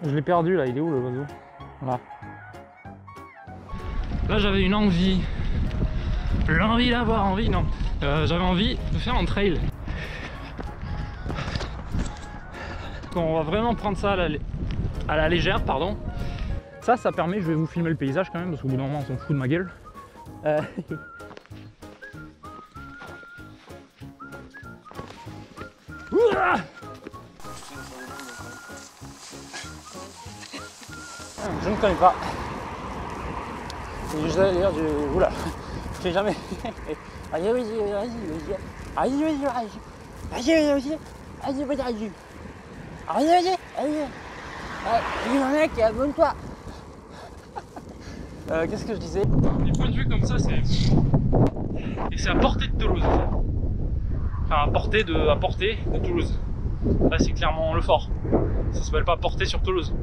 Je l'ai perdu là, il est où le oiseau? Voilà. Là j'avais une envie. L'envie d'avoir envie, non. J'avais envie de faire un trail. On va vraiment prendre ça à la légère, pardon. Ça permet, je vais vous filmer le paysage quand même, parce qu'au bout d'un moment on s'en fout de ma gueule. Je ne connais pas. C'est juste d'ailleurs du. Oula, je sais jamais. Allez, mec, abonne-toi. Qu'est-ce que je disais? Du point de vue comme ça, c'est. Et c'est à portée de Toulouse. Enfin, à portée de Toulouse. Là, c'est clairement le fort. Ça s'appelle pas portée sur Toulouse.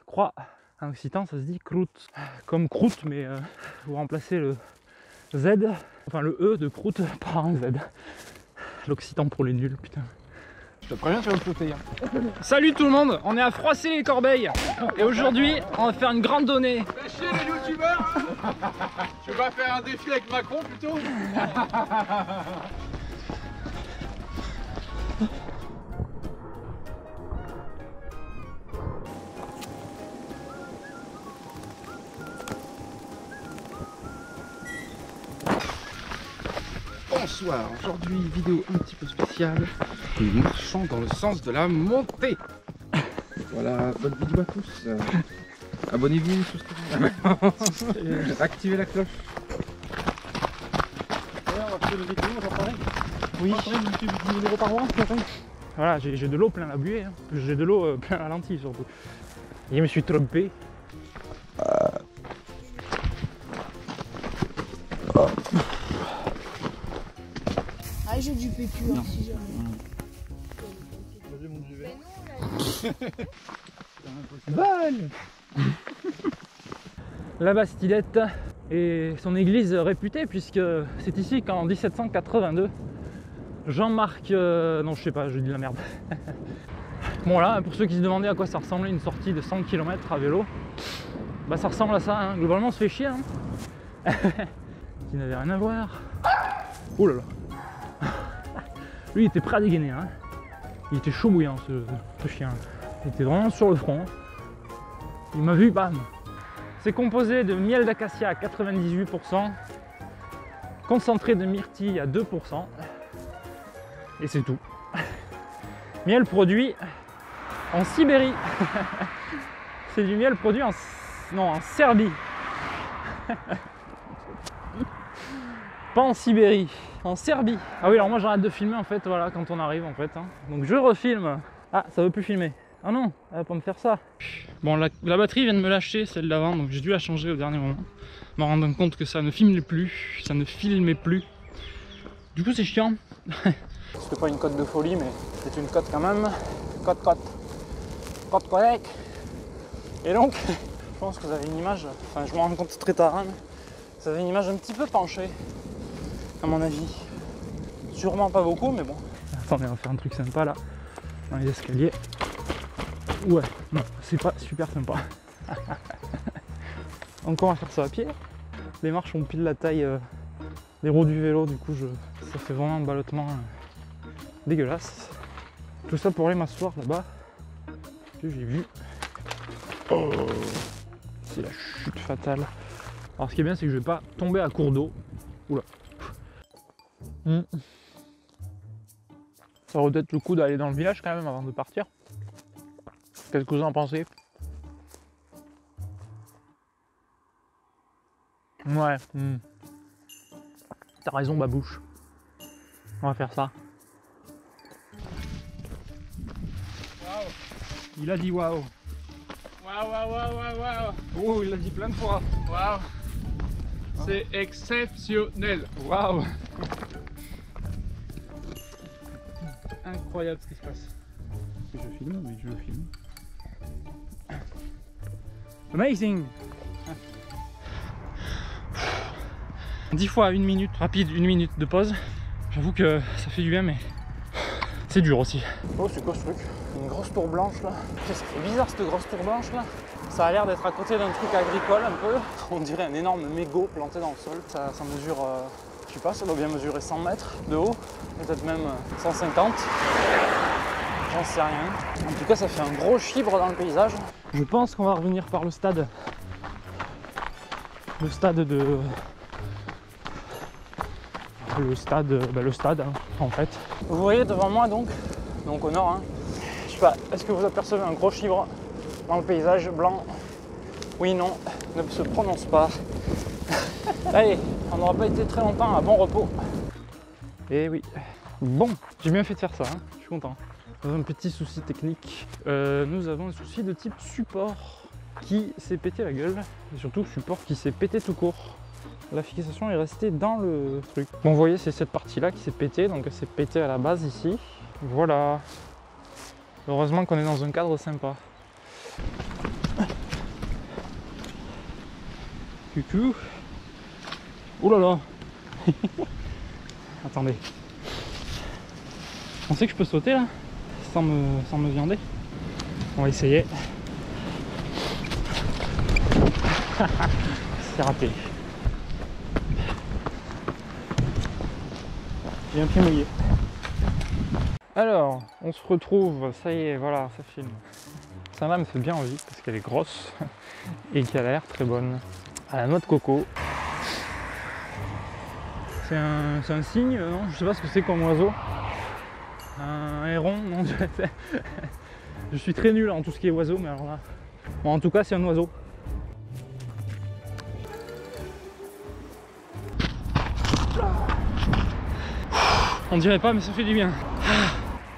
Croix, en occitan, ça se dit croûte. Comme croûte, mais vous remplacez le Z, enfin le E de croûte par un Z. L'occitan pour les nuls, putain. Je te préviens, tu vas me sauter. Salut tout le monde, on est à Froissy-les-Corbeilles et aujourd'hui on va faire une grande donnée. Fais chier les youtubeurs. Tu vas faire un défi avec Macron plutôt. Bonsoir, aujourd'hui vidéo un petit peu spéciale. Nous marchons dans le sens de la montée. Voilà, bonne vidéo à tous. Abonnez-vous, souscrivez-vous. Activez la cloche. On va faire une vidéo, j'en parlais. Oui. 10 € par mois. Voilà, j'ai de l'eau plein la buée, hein. J'ai de l'eau plein la lentille surtout. Et je me suis trompé. Ah, j'ai du PQ hein, si jamais. Vas-y mon duvet. Bonne. La Bastillette et son église réputée puisque c'est ici qu'en 1782 Jean-Marc... non je sais pas, je dis de la merde. Bon là, pour ceux qui se demandaient à quoi ça ressemblait une sortie de 100 km à vélo, bah ça ressemble à ça, hein. Globalement on se fait chier, hein. Qui n'avait rien à voir. Oh là là. Lui il était prêt à dégainer, hein. Il était chaud bouillant ce chien. Il était vraiment sur le front. Il m'a vu, bam. C'est composé de miel d'acacia à 98%, concentré de myrtille à 2%, et c'est tout. Miel produit en Sibérie. C'est du miel produit en Serbie. Pas en Sibérie, en Serbie. Ah oui, alors moi j'arrête de filmer en fait, voilà, quand on arrive en fait, hein. Donc je refilme. Ah, ça veut plus filmer. Ah non, elle va pas me faire ça. Bon, la batterie vient de me lâcher, celle d'avant, donc j'ai dû la changer au dernier moment. Me rendant compte que ça ne filmait plus, ça ne filmait plus. Du coup c'est chiant. C'était pas une cote de folie, mais c'est une cote quand même. Cote correcte. Et donc, je pense que vous avez une image, enfin je m'en rends compte très tard, hein, mais vous avez une image un petit peu penchée, à mon avis. Sûrement pas beaucoup, mais bon. Attendez, on va faire un truc sympa là, dans les escaliers. Ouais, non, c'est pas super sympa. Donc on va faire ça à pied. Les marches ont pile la taille des roues du vélo, du coup ça fait vraiment un ballottement dégueulasse. Tout ça pour aller m'asseoir là-bas, que j'ai vu. Oh, c'est la chute fatale. Alors ce qui est bien, c'est que je vais pas tomber à court d'eau. Oula. Ça aurait peut-être le coup d'aller dans le village quand même avant de partir. Qu'est-ce que vous en pensez? Ouais. T'as raison, babouche. On va faire ça. Waouh. Il a dit waouh. Waouh, waouh, waouh, waouh, waouh. Oh, il l'a dit plein de fois. Waouh. C'est exceptionnel. Waouh. Incroyable ce qui se passe. Je filme, oui, je filme. Amazing. 10 fois 1 minute, rapide, 1 minute de pause. J'avoue que ça fait du bien, mais c'est dur aussi. Oh, c'est quoi ce truc? Une grosse tour blanche là. Ça fait bizarre cette grosse tour blanche là. Ça a l'air d'être à côté d'un truc agricole un peu. On dirait un énorme mégot planté dans le sol. Ça mesure, je sais pas, ça doit bien mesurer 100 mètres de haut, peut-être même 150. J'en sais rien. En tout cas, ça fait un gros chibre dans le paysage. Je pense qu'on va revenir par le stade. Le stade de... Le stade hein, en fait. Vous voyez devant moi donc au nord, hein, je sais pas, est-ce que vous apercevez un gros chibre dans le paysage blanc? Oui, non, ne se prononce pas. Allez, on n'aura pas été très longtemps à bon repos. Et oui, bon, j'ai bien fait de faire ça, hein, je suis content. Un petit souci technique, nous avons un souci de type support qui s'est pété la gueule, et surtout support qui s'est pété tout court. La fixation est restée dans le truc. Bon, vous voyez, c'est cette partie-là qui s'est pétée, donc elle s'est pétée à la base ici. Voilà. Heureusement qu'on est dans un cadre sympa. Coucou. Oh là là. Attendez. On sait que je peux sauter là, sans me viander. On va essayer. C'est raté. J'ai un pied mouillé. Alors, on se retrouve, ça y est, voilà, ça filme. Celle-là me fait bien envie parce qu'elle est grosse et qu'elle a l'air très bonne. À la noix de coco. C'est un cygne, non? Je sais pas ce que c'est comme oiseau. Un héron, non? Je suis très nul en tout ce qui est oiseau, mais alors là... Bon, en tout cas, c'est un oiseau. On dirait pas, mais ça fait du bien.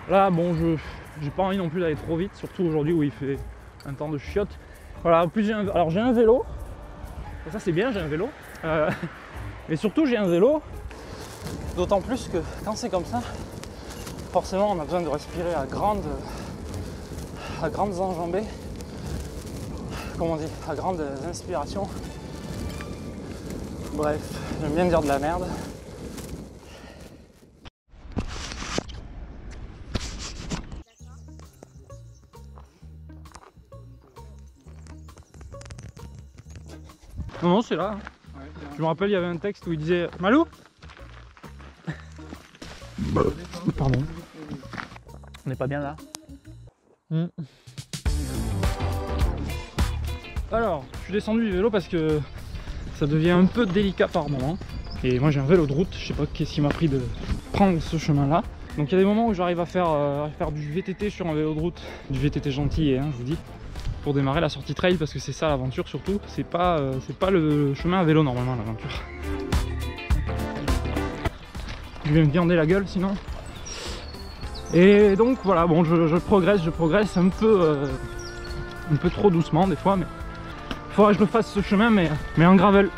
Là, bon, j'ai pas envie non plus d'aller trop vite, surtout aujourd'hui où il fait un temps de chiotte. Voilà, en plus j'ai un vélo. Et ça c'est bien, j'ai un vélo. Mais surtout j'ai un vélo. D'autant plus que quand c'est comme ça, forcément on a besoin de respirer à grandes enjambées. Comment on dit, à grandes inspirations. Bref, j'aime bien dire de la merde. Non, c'est là. Hein. Ouais, je me rappelle, il y avait un texte où il disait Malou. Pardon. On n'est pas bien là. Alors, je suis descendu du vélo parce que ça devient un peu délicat par moment. Et moi j'ai un vélo de route, je sais pas qu'est-ce qui m'a pris de prendre ce chemin là. Donc il y a des moments où j'arrive à faire du VTT sur un vélo de route, du VTT gentil, hein, je vous dis. Pour démarrer la sortie trail parce que c'est ça l'aventure surtout, c'est pas le chemin à vélo normalement l'aventure. Je vais me viander la gueule sinon. Et donc voilà, bon je progresse un peu trop doucement des fois, mais il faudra que je me fasse ce chemin mais en gravel.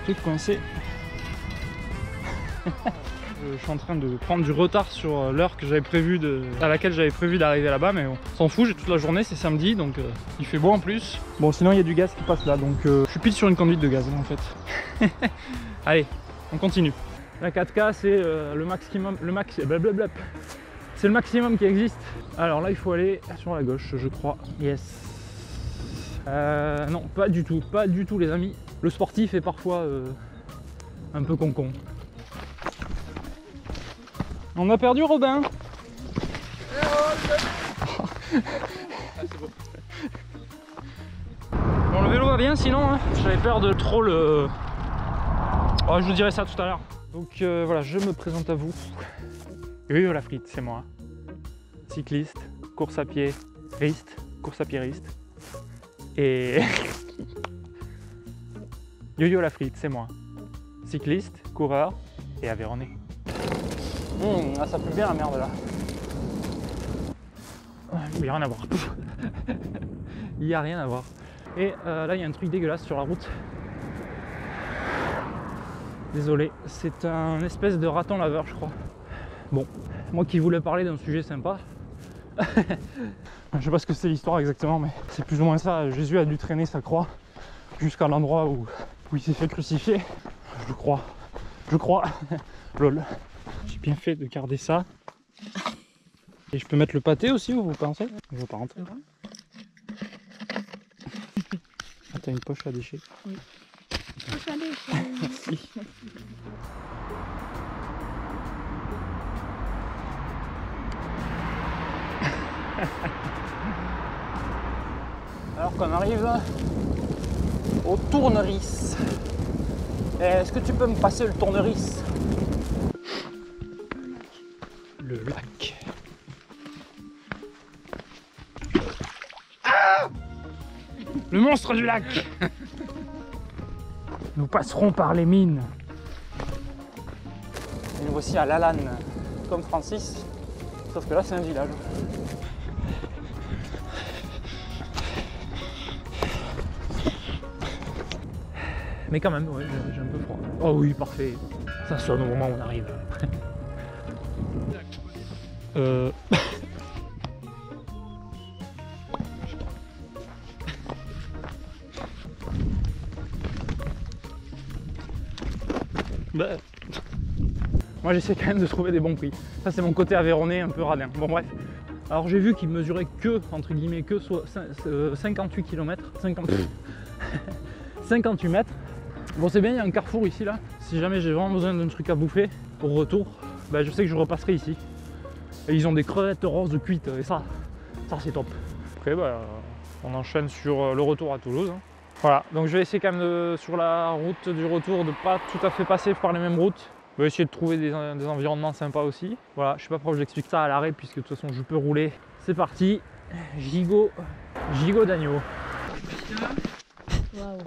Je suis coincé. Je suis en train de prendre du retard sur l'heure que j'avais prévu à laquelle j'avais prévu d'arriver là-bas, mais on s'en fout, j'ai toute la journée, c'est samedi, donc il fait beau en plus. Bon, sinon il y a du gaz qui passe là, donc je suis pile sur une conduite de gaz en fait. Allez, on continue. La 4K c'est le maximum, c'est le maximum qui existe. Alors là il faut aller sur la gauche, je crois. Yes. Non, pas du tout les amis. Le sportif est parfois un peu con-con. On a perdu Robin. Bon, le vélo va bien sinon, hein. J'avais peur de trop le... Oh, je vous dirai ça tout à l'heure. Donc voilà, je me présente à vous. Yo-Yo la frite, c'est moi. Cycliste, course à pied, riste, course à pied riste. Et... Yo-Yo la frite, c'est moi. Cycliste, coureur et aveyronais. Ah, ça pue bien la merde là. Il n'y a rien à voir. Il n'y a rien à voir. Et là il y a un truc dégueulasse sur la route. Désolé, c'est un espèce de raton laveur je crois. Bon, moi qui voulais parler d'un sujet sympa. Je sais pas ce que c'est l'histoire exactement, mais c'est plus ou moins ça. Jésus a dû traîner sa croix jusqu'à l'endroit où il s'est fait crucifier. Je crois. Lol. J'ai bien fait de garder ça. Et je peux mettre le pâté aussi, vous pensez? Je veux pas rentrer. Ah, t'as une poche à déchets? Oui. Poche à déchets. Merci. Alors qu'on arrive au tourneris. Est-ce que tu peux me passer le tourneris? Le lac. Ah, le monstre du lac. Nous passerons par les mines. Et nous voici à Lalanne, comme Francis, sauf que là c'est un village. Mais quand même, ouais, j'ai un peu froid. Oh oui, parfait. Ça sonne au moment où on arrive. Bah. Moi j'essaie quand même de trouver des bons prix. Ça c'est mon côté aveyronnais un peu radin. Bon bref. Alors j'ai vu qu'il mesurait que, entre guillemets, que 58 km. 58 mètres. Bon c'est bien, il y a un carrefour ici là. Si jamais j'ai vraiment besoin d'un truc à bouffer au retour, bah, je sais que je repasserai ici. Et ils ont des crevettes roses cuites et ça c'est top. Après bah, on enchaîne sur le retour à Toulouse. Hein. Voilà, donc je vais essayer quand même sur la route du retour de pas tout à fait passer par les mêmes routes. Je vais essayer de trouver des environnements sympas aussi. Voilà, je sais pas pourquoi j'explique ça à l'arrêt puisque de toute façon je peux rouler. C'est parti, gigot d'agneau. Waouh.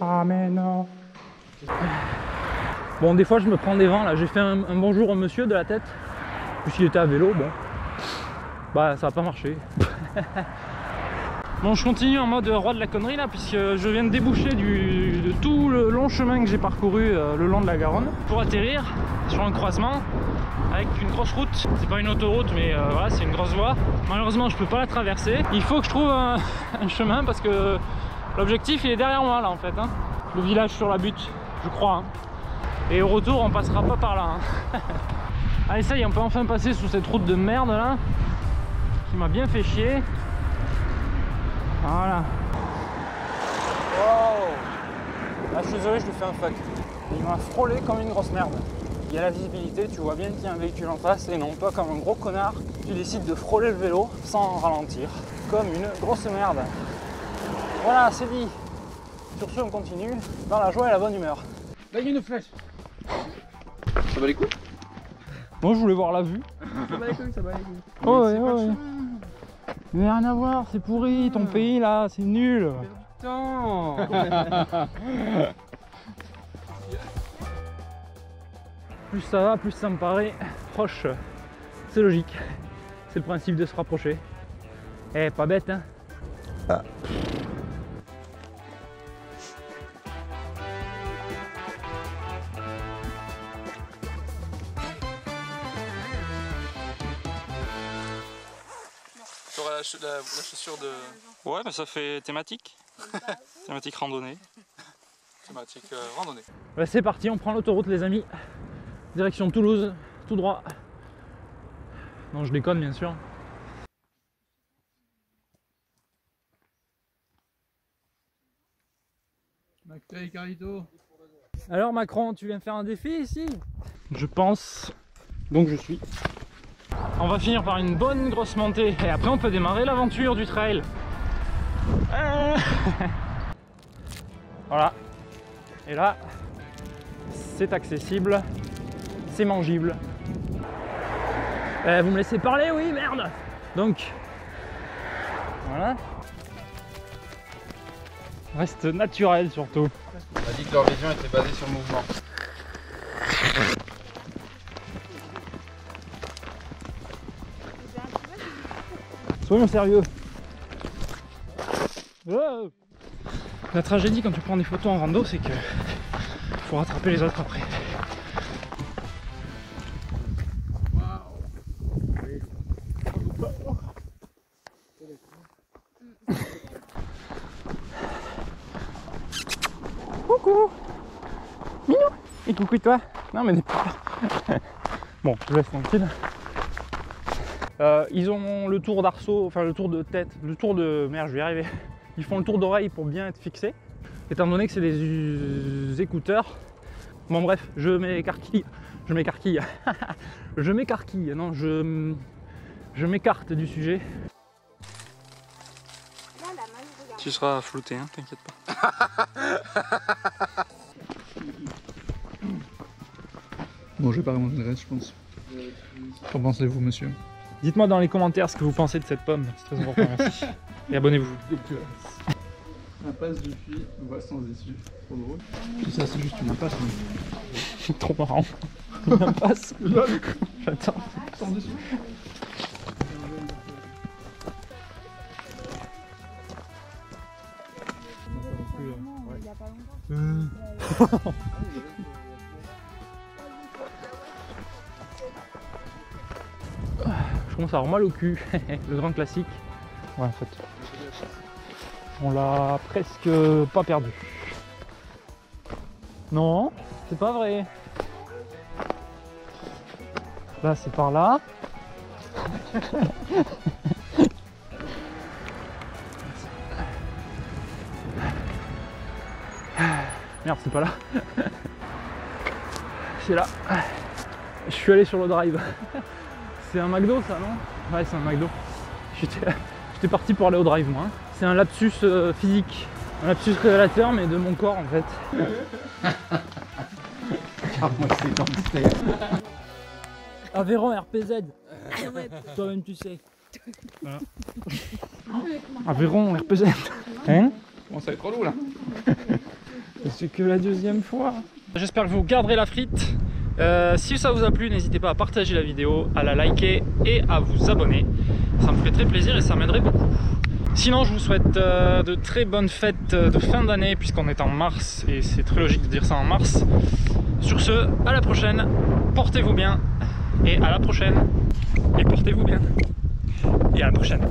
Ah mais non. Bon des fois je me prends des vents là, j'ai fait un bonjour au monsieur de la tête, puisqu'il était à vélo, bon. Bah ça n'a pas marché. Bon je continue en mode roi de la connerie là, puisque je viens de déboucher de tout le long chemin que j'ai parcouru le long de la Garonne pour atterrir sur un croisement avec une grosse route. C'est pas une autoroute mais voilà, c'est une grosse voie. Malheureusement je peux pas la traverser. Il faut que je trouve un chemin parce que l'objectif il est derrière moi là en fait. Hein. Le village sur la butte, je crois. Hein. Et au retour on passera pas par là. Hein. Allez ça y est, on peut enfin passer sous cette route de merde là qui m'a bien fait chier. Voilà. Wow. Là je suis désolé, je lui fais un fuck. Il m'a frôlé comme une grosse merde. Il y a la visibilité, tu vois bien qu'il y a un véhicule en face et non toi comme un gros connard tu décides de frôler le vélo sans ralentir. Comme une grosse merde. Voilà, c'est dit. Sur ce on continue dans la joie et la bonne humeur. Là il y a une flèche. Ça va les couilles? Moi je voulais voir la vue. Ça va les couilles, ça va les couilles. Oh ouais, ouais. Mais rien à voir, c'est pourri, ton pays là, c'est nul. Putain. Plus ça va, plus ça me paraît proche. C'est logique. C'est le principe de se rapprocher. Eh, pas bête hein. Ah. La chaussure de... Ouais, mais ça fait thématique. Thématique randonnée. Thématique randonnée. Ouais, c'est parti, on prend l'autoroute les amis. Direction Toulouse, tout droit. Non, je déconne bien sûr. McFly, Carlito. Alors Macron, tu viens faire un défi ici? Je pense. Donc je suis. On va finir par une bonne grosse montée et après on peut démarrer l'aventure du trail. Voilà. Et là, c'est accessible, c'est mangible. Vous me laissez parler, oui, merde. Donc, voilà. Reste naturel surtout. On a dit que leur vision était basée sur le mouvement. Soyons sérieux. Oh. La tragédie quand tu prends des photos en rando, c'est que faut rattraper les autres après. Coucou Minou. Et coucou toi. Non mais n'est pas là. Bon, je laisse tranquille. Ils ont le tour d'arceau, enfin le tour de tête, le tour de... Merde, je vais y arriver. Ils font le tour d'oreille pour bien être fixés. Étant donné que c'est des écouteurs. Bon bref, je m'écarquille. Je m'écarquille. Je m'écarquille. Non, je m'écarte du sujet. Tu seras flouté, hein, t'inquiète pas. Bon, je vais pas mon adresse, je pense. Qu'en pensez-vous, monsieur? Dites-moi dans les commentaires ce que vous pensez de cette pomme, c'est très important, merci. Et abonnez-vous. Impasse du puits, voie sans issue. Trop drôle. Tout ça, c'est juste une impasse. C'est trop marrant. Une impasse. J'attends. Sans issue. Il y a pas longtemps. Je commence à avoir mal au cul, le grand classique. Ouais, en fait. On l'a presque pas perdu. Non, c'est pas vrai. Là, c'est par là. Merde, c'est pas là. C'est là. Je suis allé sur le drive. C'est un McDo ça, non? Ouais, c'est un McDo. J'étais parti pour aller au drive moi. C'est un lapsus physique. Un lapsus révélateur mais de mon corps en fait. Moi c'est gangster. Aveyron RPZ. Toi-même tu sais. Voilà. Aveyron RPZ. Hein? Bon, ça va être relou là. C'est que la deuxième fois. J'espère que vous garderez la frite. Si ça vous a plu, n'hésitez pas à partager la vidéo, à la liker et à vous abonner. Ça me ferait très plaisir et ça m'aiderait beaucoup. Sinon, je vous souhaite de très bonnes fêtes de fin d'année puisqu'on est en mars et c'est très logique de dire ça en mars. Sur ce, à la prochaine, portez-vous bien et à la prochaine et portez-vous bien et à la prochaine.